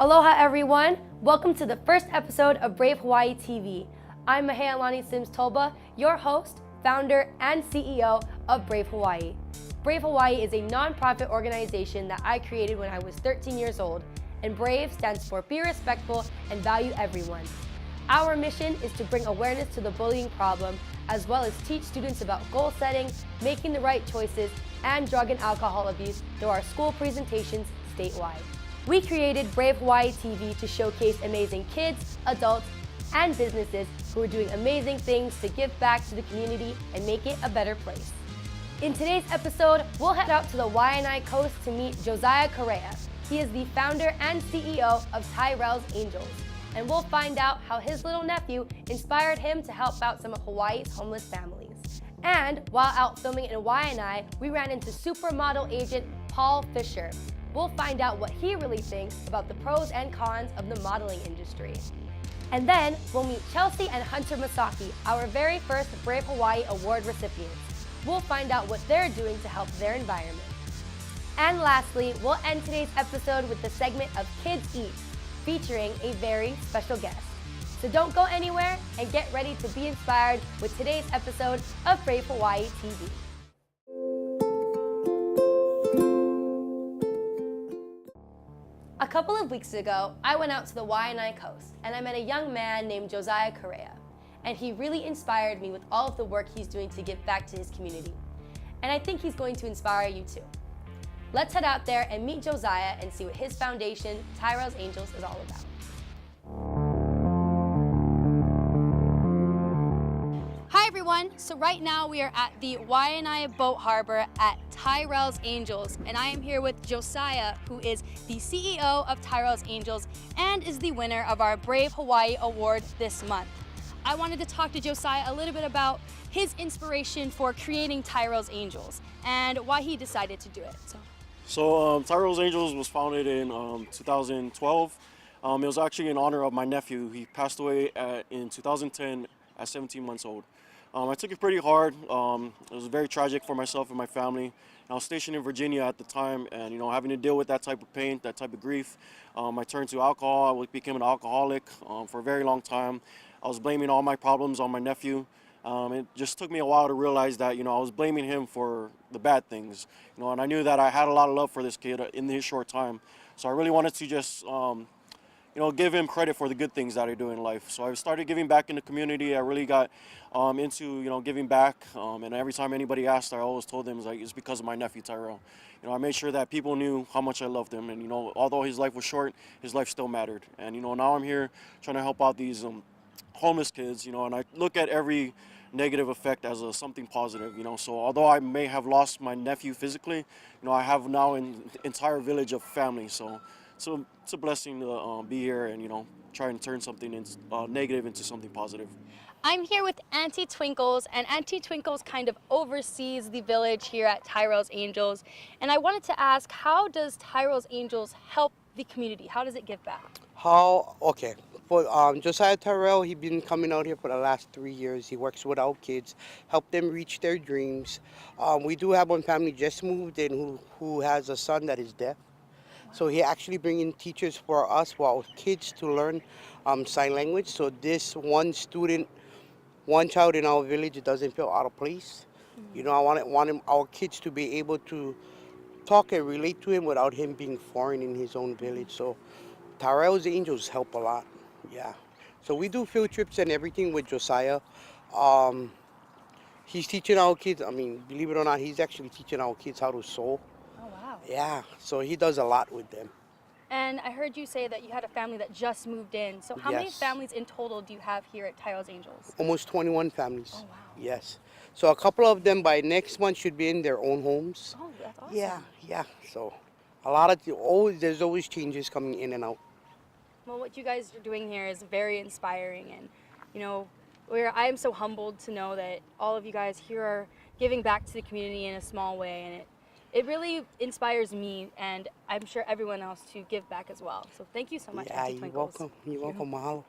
Aloha everyone! Welcome to the first episode of B.R.A.V.E Hawaii TV. I'm Mahealani Tulba, your host, founder, and CEO of B.R.A.V.E Hawaii. B.R.A.V.E Hawaii is a non-profit organization that I created when I was 13 years old, and B.R.A.V.E stands for Be Respectful and Value Everyone. Our mission is to bring awareness to the bullying problem, as well as teach students about goal setting, making the right choices, and drug and alcohol abuse through our school presentations statewide. We created B.R.A.V.E Hawaii TV to showcase amazing kids, adults, and businesses who are doing amazing things to give back to the community and make it a better place. In today's episode, we'll head out to the Waianae coast to meet Josiah Correa. He is the founder and CEO of Tyrell's Angels, and we'll find out how his little nephew inspired him to help out some of Hawaii's homeless families. And while out filming in Waianae, we ran into supermodel agent Paul Fisher. We'll find out what he really thinks about the pros and cons of the modeling industry. And then we'll meet Chelsea and Hunter Masaki, our very first B.R.A.V.E Hawaii Award recipients. We'll find out what they're doing to help their environment. And lastly, we'll end today's episode with the segment of Kids Eat, featuring a very special guest. So don't go anywhere and get ready to be inspired with today's episode of B.R.A.V.E Hawaii TV. A couple of weeks ago, I went out to the Waianae coast and I met a young man named Josiah Correa. And he really inspired me with all of the work he's doing to give back to his community. And I think he's going to inspire you too. Let's head out there and meet Josiah and see what his foundation, Tyrell's Angels, is all about. Hi everyone, so right now we are at the Waianae Boat Harbor at Tyrell's Angels, and I am here with Josiah, who is the CEO of Tyrell's Angels and is the winner of our B.R.A.V.E Hawaii Award this month. I wanted to talk to Josiah a little bit about his inspiration for creating Tyrell's Angels and why he decided to do it. So Tyrell's Angels was founded in 2012. It was actually in honor of my nephew. He passed away in 2010 at 17 months old. I took it pretty hard. It was very tragic for myself and my family. I was stationed in Virginia at the time, and having to deal with that type of pain, that type of grief, I turned to alcohol. I became an alcoholic for a very long time. I was blaming all my problems on my nephew. It just took me a while to realize that I was blaming him for the bad things. And I knew that I had a lot of love for this kid in his short time. So I really wanted to just give him credit for the good things that I do in life. So I started giving back in the community. I really got into giving back, and every time anybody asked, I always told them it's because of my nephew Tyrell. I made sure that people knew how much I loved him, and although his life was short, his life still mattered. And now I'm here trying to help out these homeless kids, and I look at every negative effect as something positive, So although I may have lost my nephew physically, I have now an entire village of family. So it's a blessing to be here and try and turn something negative into something positive. I'm here with Auntie Twinkles, and Auntie Twinkles kind of oversees the village here at Tyrell's Angels. And I wanted to ask, how does Tyrell's Angels help the community? How does it give back? Okay. For Josiah Tyrell, he's been coming out here for the last 3 years. He works with our kids, help them reach their dreams. We do have one family just moved in who has a son that is deaf. So he actually bringing teachers for us, for our kids to learn sign language. So this one child in our village doesn't feel out of place. Mm-hmm. I want our kids to be able to talk and relate to him without him being foreign in his own village. So Tyrell's Angels help a lot. Yeah. So we do field trips and everything with Josiah. He's teaching our kids, believe it or not, he's actually teaching our kids how to sew. Oh, wow. Yeah, so he does a lot with them. And I heard you say that you had a family that just moved in. So how many families in total do you have here at Tyrell's Angels? Almost 21 families. Oh, wow. Yes. So a couple of them by next month should be in their own homes. Oh, that's awesome. Yeah. So there's always changes coming in and out. Well, what you guys are doing here is very inspiring, and I am so humbled to know that all of you guys here are giving back to the community in a small way, and it really inspires me, and I'm sure everyone else to give back as well. So thank you so much, Auntie Twinkles. You're welcome. Mahalo.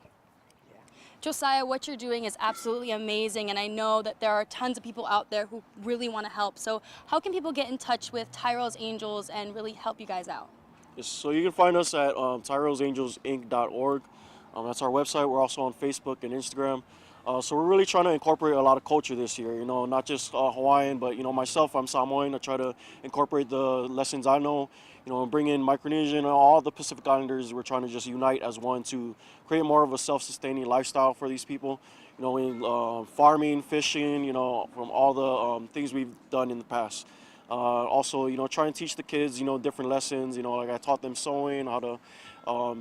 Josiah, what you're doing is absolutely amazing, and I know that there are tons of people out there who really want to help. So how can people get in touch with Tyrell's Angels and really help you guys out? Yes, so you can find us at TyrellsAngelsInc.org. That's our website. We're also on Facebook and Instagram. So we're really trying to incorporate a lot of culture this year, not just Hawaiian, but, myself, I'm Samoan. I try to incorporate the lessons I know, and bring in Micronesian and all the Pacific Islanders. We're trying to just unite as one to create more of a self-sustaining lifestyle for these people, in farming, fishing, from all the things we've done in the past. Also, try and teach the kids, different lessons, like I taught them sewing, how to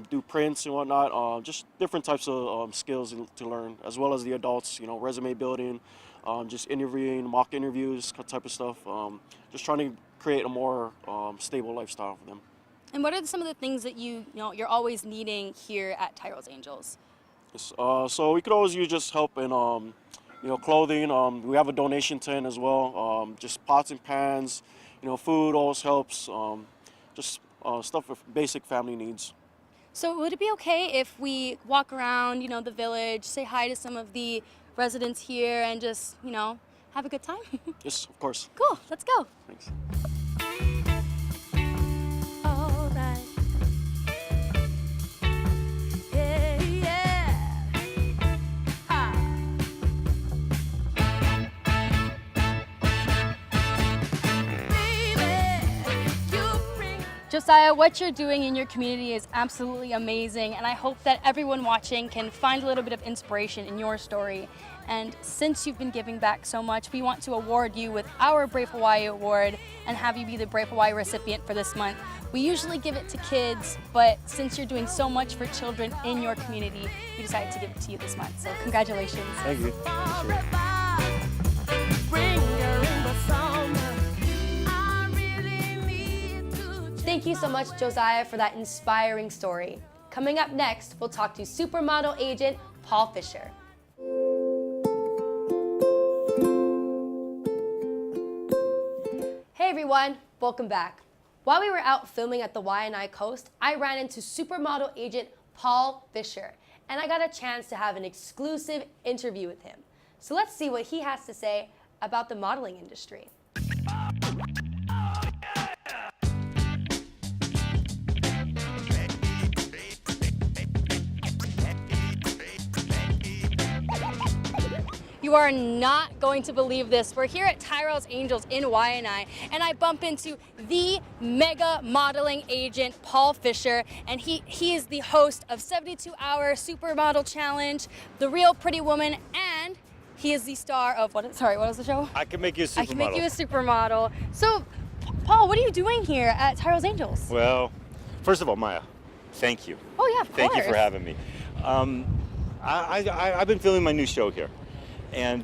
do prints and whatnot, just different types of skills to learn, as well as the adults, resume building, just interviewing, mock interviews, type of stuff, just trying to create a more stable lifestyle for them. And what are some of the things that you're always needing here at Tyrell's Angels? Yes, so we could always use just help in, clothing. We have a donation tent as well, just pots and pans, food always helps, just stuff for basic family needs. So would it be okay if we walk around, the village, say hi to some of the residents here and just, have a good time? Yes, of course. Cool, let's go. Thanks. All right. Yeah, yeah. Ha. Josiah, what you're doing in your community is absolutely amazing, and I hope that everyone watching can find a little bit of inspiration in your story. And since you've been giving back so much, we want to award you with our Brave Hawaii Award and have you be the Brave Hawaii recipient for this month. We usually give it to kids, but since you're doing so much for children in your community, we decided to give it to you this month. So congratulations. Thank you. Thank you so much, Josiah, for that inspiring story. Coming up next, we'll talk to supermodel agent Paul Fisher. Hey everyone, welcome back. While we were out filming at the Waianae coast, I ran into supermodel agent Paul Fisher, and I got a chance to have an exclusive interview with him. So let's see what he has to say about the modeling industry. You are not going to believe this. We're here at Tyrell's Angels in Waianae, and I bump into the mega modeling agent, Paul Fisher, and he is the host of 72-Hour Supermodel Challenge, The Real Pretty Woman, and he is the star of, what is the show? I Can Make You a Supermodel. I Can Make You a Supermodel. So, Paul, what are you doing here at Tyrell's Angels? Well, first of all, Maya, thank you. Oh yeah, of Thank course. you for having me. I've been filming my new show here, and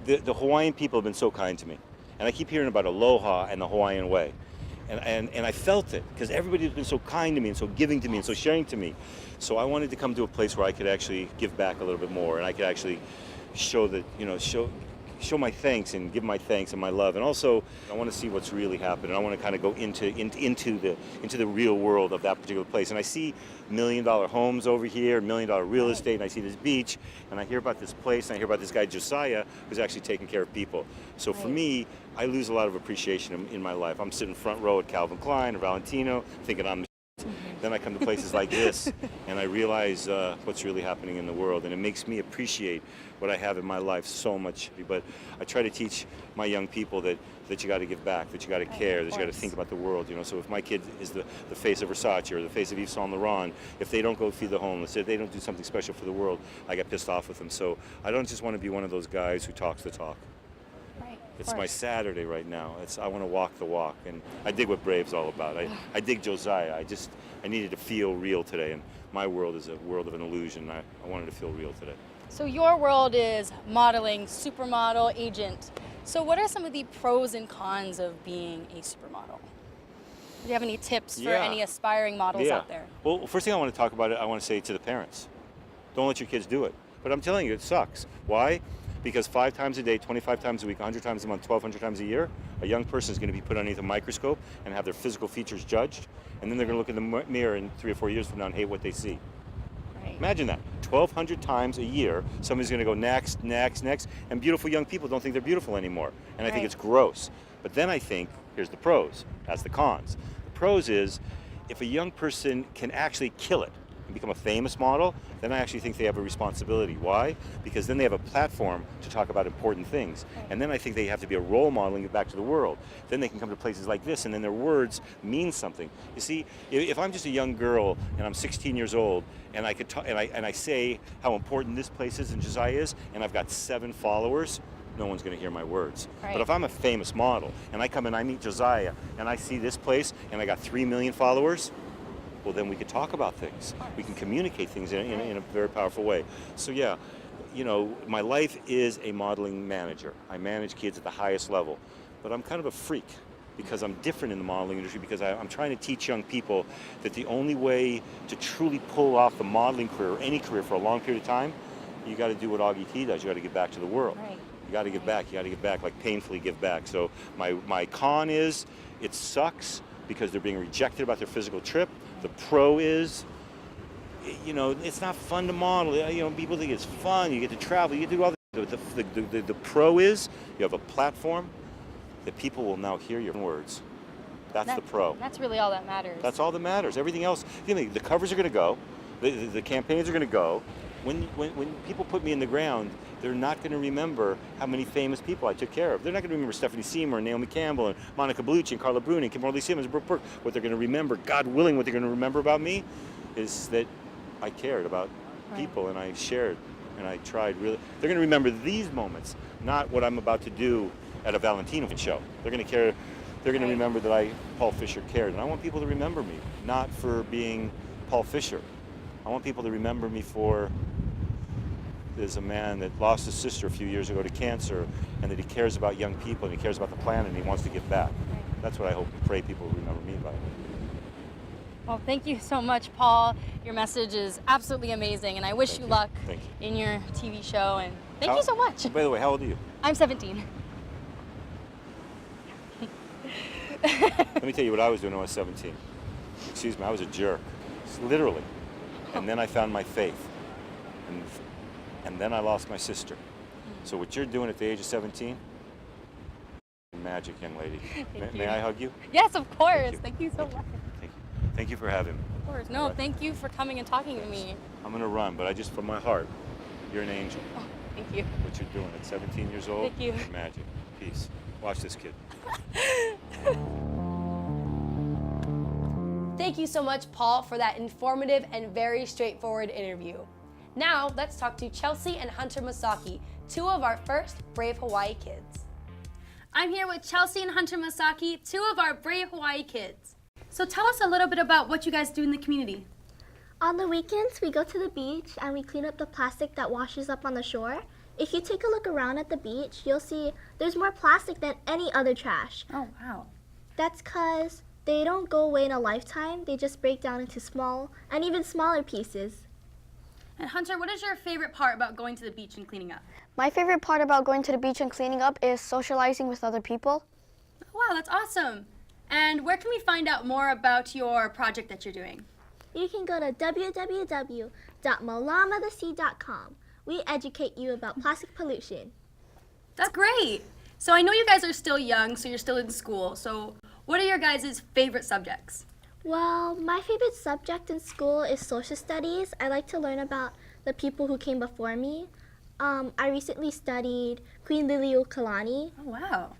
the Hawaiian people have been so kind to me. And I keep hearing about aloha and the Hawaiian way. And I felt it, because everybody's been so kind to me and so giving to me and so sharing to me. So I wanted to come to a place where I could actually give back a little bit more, and I could actually show that, show my thanks and give my thanks and my love. And also, I want to see what's really happening. I want to kind of go into the real world of that particular place. And I see $1 million homes over here, $1 million real estate, and I see this beach, and I hear about this place, and I hear about this guy Josiah, who's actually taking care of people. So for me, I lose a lot of appreciation in my life. I'm sitting front row at Calvin Klein or Valentino, thinking I'm the Then I come to places like this, and I realize what's really happening in the world, and it makes me appreciate what I have in my life so much. But I try to teach my young people that you got to give back, that you got to care, that you got to think about the world. So if my kid is the face of Versace or the face of Yves Saint Laurent, if they don't go feed the homeless, if they don't do something special for the world, I get pissed off with them. So I don't just want to be one of those guys who talks the talk. It's my Saturday right now. I want to walk the walk, and I dig what B.R.A.V.E.'s all about. I dig Josiah. I needed to feel real today, and my world is a world of an illusion. I wanted to feel real today. So your world is modeling, supermodel, agent. So what are some of the pros and cons of being a supermodel? Do you have any tips for any aspiring models out there? Well, first thing I want to talk about, I want to say to the parents, don't let your kids do it. But I'm telling you, it sucks. Why? Because 5 times a day, 25 times a week, 100 times a month, 1,200 times a year, a young person is going to be put underneath a microscope and have their physical features judged, and then they're going to look in the mirror in 3 or 4 years from now and hate what they see. Right. Imagine that. 1,200 times a year, somebody's going to go next, next, next, and beautiful young people don't think they're beautiful anymore. And I think it's gross. But then I think, here's the pros, that's the cons. The pros is, if a young person can actually kill it and become a famous model, then I actually think they have a responsibility. Why? Because then they have a platform to talk about important things. And then I think they have to be a role model and give back to the world. Then they can come to places like this, and then their words mean something. You see, if I'm just a young girl and I'm 16 years old, and I could talk, and I say how important this place is and Josiah is, and I've got 7 followers, no one's going to hear my words. Right. But if I'm a famous model and I come and I meet Josiah and I see this place and I got 3 million followers, well, then we could talk about things. We can communicate things in a very powerful way. So yeah, you know, my life is a modeling manager. I manage kids at the highest level, but I'm kind of a freak because I'm different in the modeling industry, because I'm trying to teach young people that the only way to truly pull off the modeling career or any career for a long period of time, you got to do what Augie T does. You got to give back to the world. Right. You got to give back. You got to give back, like painfully give back. So my con is it sucks because they're being rejected about their physical trip. The pro is, you know, it's not fun to model. You know, people think it's fun. You get to travel. You get to do all the pro is you have a platform that people will now hear your words. That's the pro. That's really all that matters. That's all that matters. Everything else, you know, the covers are going to go. The campaigns are going to go. When people put me in the ground, they're not going to remember how many famous people I took care of. They're not going to remember Stephanie Seymour, and Naomi Campbell, and Monica Bellucci, and Carla Bruni, and Kimberly Simmons, and Brooke Burke. What they're going to remember, God willing, what they're going to remember about me is that I cared about people, and I shared, and I tried really. They're going to remember these moments, not what I'm about to do at a Valentino show. They're going to care. They're going to remember that Paul Fisher, cared. And I want people to remember me, not for being Paul Fisher. I want people to remember me for there's a man that lost his sister a few years ago to cancer, and that he cares about young people, and he cares about the planet, and he wants to give back. That's what I hope and pray people will remember me by. Well, thank you so much, Paul. Your message is absolutely amazing, and I wish you luck in your TV show, and thank you so much. By the way, how old are you? I'm 17. Let me tell you what I was doing when I was 17. Excuse me, I was a jerk, literally. And then I found my faith. And then I lost my sister. So what you're doing at the age of 17, magic, young lady. May I hug you? Yes, of course. Thank you so much. Thank you. Thank you for having me. Of course. No, thank you for coming and talking to me. I'm going to run, but I just, from my heart, you're an angel. Oh, thank you. What you're doing at 17 years old, thank you. Magic. Peace. Watch this kid. Thank you so much, Paul, for that informative and very straightforward interview. Now, let's talk to Chelsea and Hunter Masaki, 2 of our first Brave Hawaii kids. I'm here with Chelsea and Hunter Masaki, 2 of our Brave Hawaii kids. So tell us a little bit about what you guys do in the community. On the weekends, we go to the beach and we clean up the plastic that washes up on the shore. If you take a look around at the beach, you'll see there's more plastic than any other trash. Oh, wow. That's because they don't go away in a lifetime. They just break down into small and even smaller pieces. And Hunter, what is your favorite part about going to the beach and cleaning up? My favorite part about going to the beach and cleaning up is socializing with other people. Oh, wow, that's awesome. And where can we find out more about your project that you're doing? You can go to www.malamathesea.com. We educate you about plastic pollution. That's great. So I know you guys are still young, so you're still in school. So what are your guys' favorite subjects? Well, my favorite subject in school is social studies. I like to learn about the people who came before me. I recently studied Queen Mahealani. Oh, wow.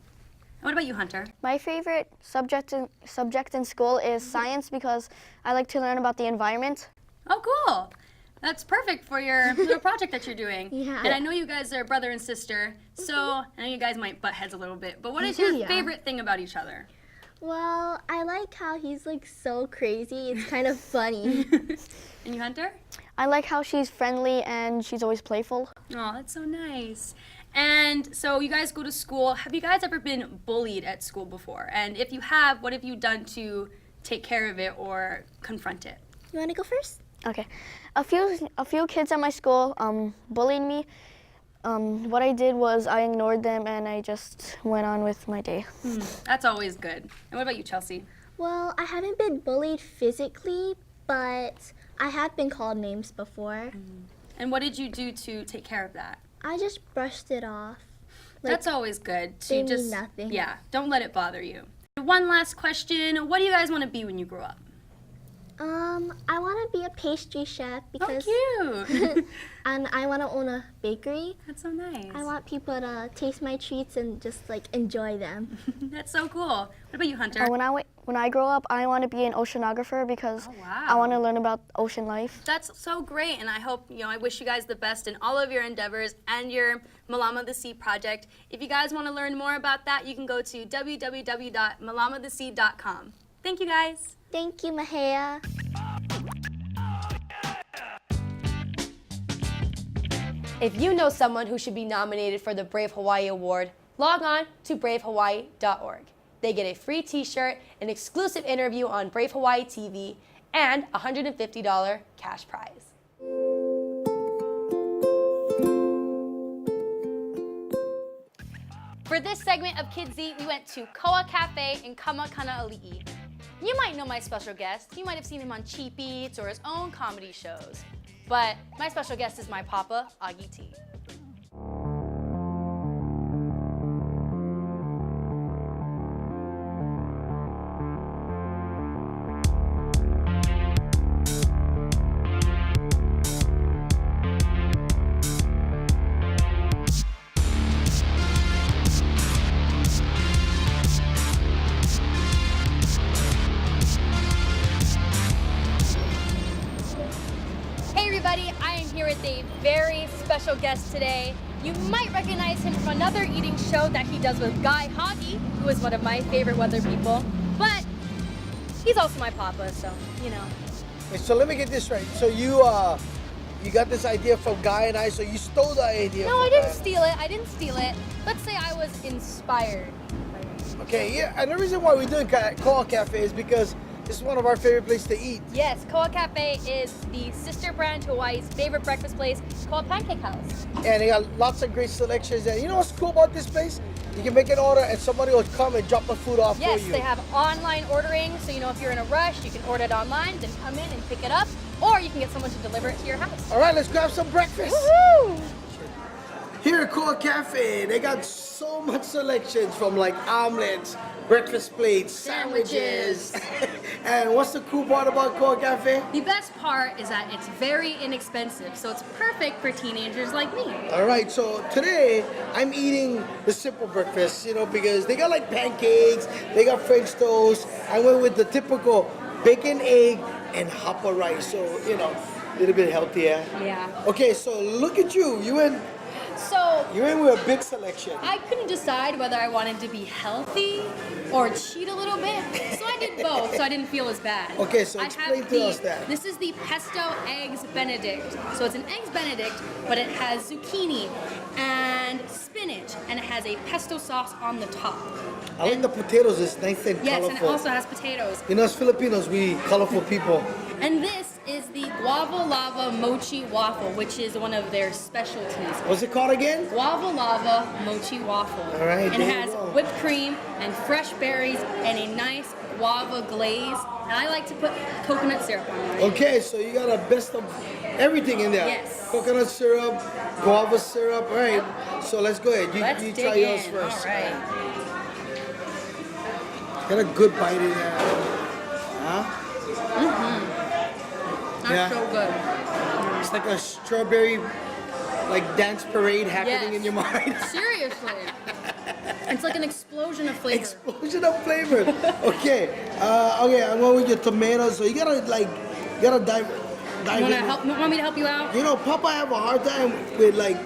And what about you, Hunter? My favorite subject in school is science because I like to learn about the environment. Oh, cool. That's perfect for your little project that you're doing. Yeah. And I know you guys are brother and sister, so I know you guys might butt heads a little bit, but what is your favorite thing about each other? Well, I like how he's like so crazy. It's kind of funny. And you, Hunter? I like how she's friendly and she's always playful. Oh, that's so nice. And so you guys go to school. Have you guys ever been bullied at school before? And if you have, what have you done to take care of it or confront it? You want to go first? Okay. A few kids at my school bullied me. What I did was I ignored them and I just went on with my day. That's always good. And what about you, Chelsea? Well, I haven't been bullied physically, but I have been called names before. And what did you do to take care of that? I just brushed it off. That's always good. To they just mean nothing. Yeah, don't let it bother you. One last question. What do you guys want to be when you grow up? I want to be a pastry chef because cute. and I want to own a bakery. That's so nice. I want people to taste my treats and just like enjoy them. That's so cool. What about you, Hunter? When I grow up, I want to be an oceanographer because I want to learn about ocean life. That's so great, and I hope, I wish you guys the best in all of your endeavors and your Malama the Sea project. If you guys want to learn more about that, you can go to www.malamathesea.com. Thank you, guys. Thank you, Mahea. If you know someone who should be nominated for the Brave Hawaii Award, log on to bravehawaii.org. They get a free t-shirt, an exclusive interview on Brave Hawaii TV, and a $150 cash prize. For this segment of Kids Eat, we went to Koa Cafe in Kamakana'ali'i. You might know my special guest. You might have seen him on Cheap Eats or his own comedy shows. But my special guest is my papa, Augie T. I am here with a very special guest today. You might recognize him from another eating show that he does with Guy Hoggy, who is one of my favorite weather people, but he's also my papa, so, Okay, so let me get this right. So you got this idea from Guy and I, so you stole the idea No, from I didn't Guy. steal it. Let's say I was inspired. Okay, yeah, and the reason why we're doing Koa Cafe is because this is one of our favorite places to eat. Yes, Koa Cafe is the sister brand to Hawaii's favorite breakfast place, Koa Pancake House. And they got lots of great selections. And you know what's cool about this place? You can make an order and somebody will come and drop the food off Yes, for you. they have online ordering, so if you're in a rush, you can order it online, then come in and pick it up, or you can get someone to deliver it to your house. All right, let's grab some breakfast. Woohoo! Here at Koa Cafe, they got so much selections from like omelets, breakfast plates, sandwiches. And what's the cool part about Koa Cafe? The best part is that it's very inexpensive, so it's perfect for teenagers like me. All right, so today I'm eating the simple breakfast, because they got like pancakes, they got French toast. I went with the typical bacon, egg, and hopper rice, so, a little bit healthier. Yeah. Okay, so look at you. You in with a big selection. I couldn't decide whether I wanted to be healthy or cheat a little bit, so I did both, so I didn't feel as bad. Okay, so explain to us that. This is the pesto eggs benedict. So it's an eggs benedict, but it has zucchini and spinach, and it has a pesto sauce on the top. I like the potatoes. It's nice and Yes, colorful. and it also has potatoes. As Filipinos, we colorful people. And this is the guava lava mochi waffle, which is one of their specialties. What's it called again? Guava lava mochi waffle. All right, And it there you has go. whipped cream and fresh berries and a nice guava glaze. And I like to put coconut syrup on mine. Okay, so you got a best of everything in there. Yes. Coconut syrup, guava syrup. All right, so let's go ahead. Let's You dig try yours in. first. All right. Get a good bite in there. Huh? That's so good. It's like a strawberry, dance parade happening Yes. in your mind. Seriously. It's like an explosion of flavor. Explosion of flavor. Okay, I'm going with your tomatoes. So you gotta dive You in. want me to help you out? Papa have a hard time with like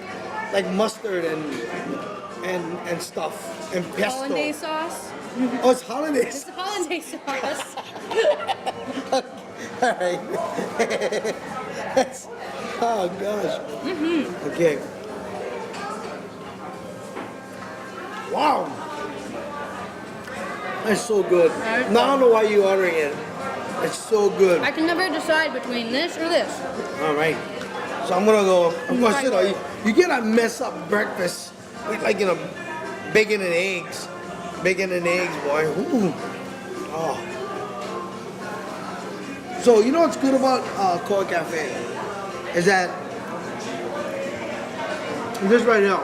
mustard and stuff and pesto. Hollandaise sauce. Oh, it's hollandaise. It's a hollandaise sauce. All right. Oh gosh. Okay. Wow. That's so good. Now I don't know why you're ordering it. It's so good. I can never decide between this or this. All right. So I'm gonna sit down. You cannot mess up breakfast with bacon and eggs. Bacon and eggs, boy. Ooh. Oh. So you know what's good about Koa Cafe is that this right now.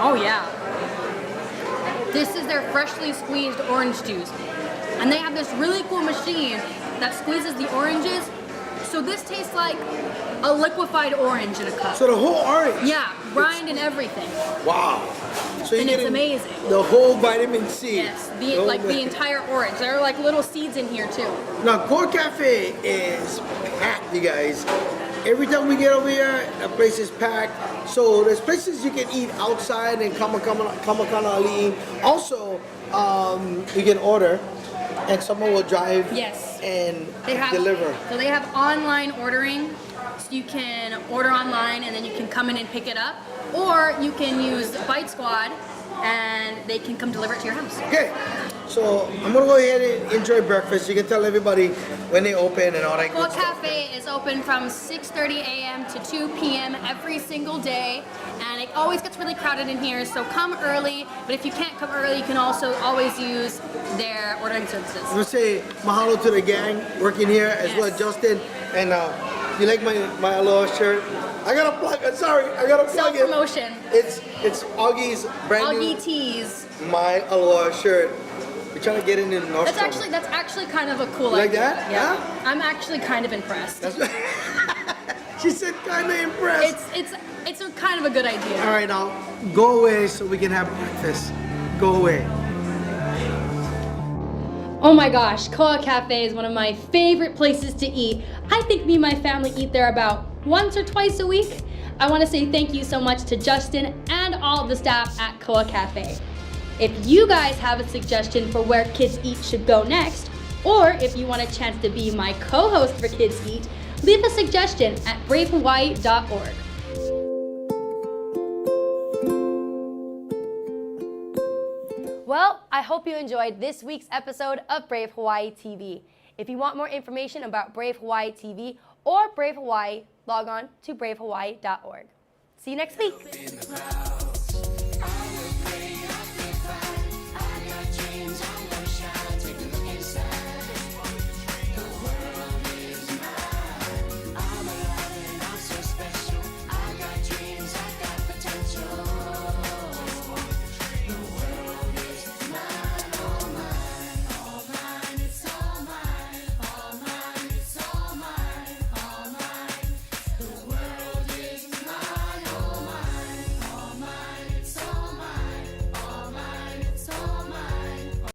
Oh yeah. This is their freshly squeezed orange juice. And they have this really cool machine that squeezes the oranges. So this tastes like a liquefied orange in a cup. So the whole orange. Yeah, rind and everything. Wow. So And it's getting amazing. The whole vitamin C. Yes, the entire orange. There are like little seeds in here too. Now, Core Cafe is packed, you guys. Every time we get over here, the place is packed. So there's places you can eat outside and Kamakana Ali. Also, you can order, and someone will drive. Yes. And deliver. So they have online ordering. So you can order online and then you can come in and pick it up. Or you can use Bite Squad and they can come deliver it to your house. Okay, so I'm gonna go ahead and enjoy breakfast. You can tell everybody when they open and all that Core good stuff. Cafe is open from 6:30 a.m. to 2 p.m. every single day, and it always gets really crowded in here, so come early, but if you can't come early, you can also always use their ordering services. I'm gonna say mahalo to the gang working here as well, Justin. And you like my aloha shirt? I gotta plug. Sorry, I gotta plug it. Self-promotion. It's Augie's brand new Augie Tees. My Aloha shirt. We're trying to get into North That's actually kind of a cool like idea. that? Yeah. I'm actually kind of impressed. She said kind of impressed. It's a kind of a good idea. All right, now go away so we can have breakfast. Go away. Oh my gosh, Koa Cafe is one of my favorite places to eat. I think me and my family eat there about once or twice a week. I want to say thank you so much to Justin and all of the staff at Koa Cafe. If you guys have a suggestion for where Kids Eat should go next, or if you want a chance to be my co-host for Kids Eat, leave a suggestion at bravehawaii.org. Well, I hope you enjoyed this week's episode of Brave Hawaii TV. If you want more information about Brave Hawaii TV or Brave Hawaii, log on to bravehawaii.org. See you next week.